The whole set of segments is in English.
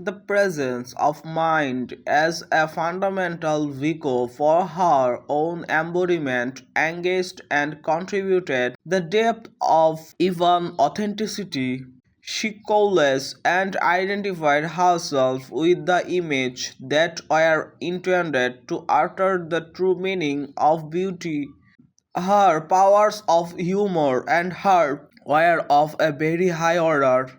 The presence of mind as a fundamental vehicle for her own embodiment engaged and contributed the depth of even authenticity. She coalesced and identified herself with the image that were intended to utter the true meaning of beauty. Her powers of humor and heart were of a very high order.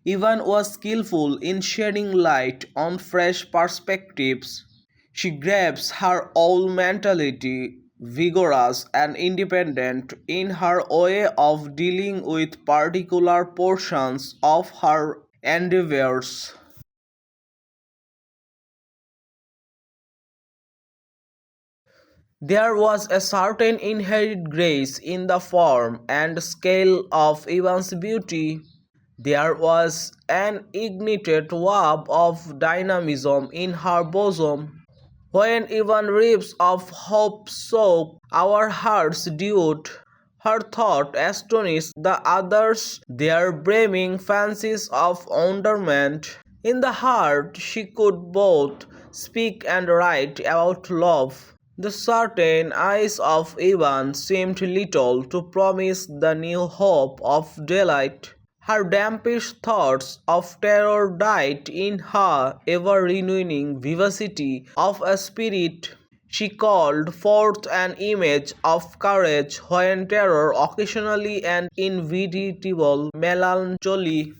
Evan was skillful in shedding light on fresh perspectives. She grasps her own mentality, vigorous and independent in her way of dealing with particular portions of her endeavors. There was a certain inherent grace in the form and scale of Evan's beauty. There was an ignited wave of dynamism in her bosom. When even ribs of hope soaked our hearts dude, her thought astonished the others, their brimming fancies of wonderment. In the heart she could both speak and write about love. The certain eyes of Ivan seemed little to promise the new hope of delight. Her dampish thoughts of terror died in her ever-renewing vivacity of a spirit. She called forth an image of courage when terror occasionally and inevitable melancholy.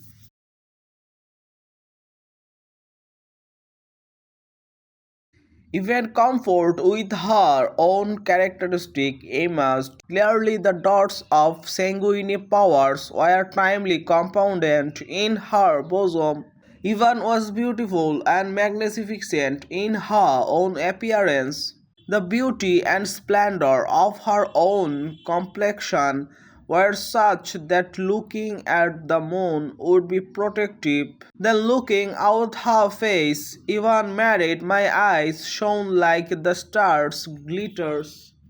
Even comfort with her own characteristic emerged clearly. The dots of sanguine powers were timely compounded in her bosom. Even was beautiful and magnificent in her own appearance. The beauty and splendor of her own complexion were such that looking at the moon would be protective. Then looking out her face, even married, my eyes shone like the stars' glitters.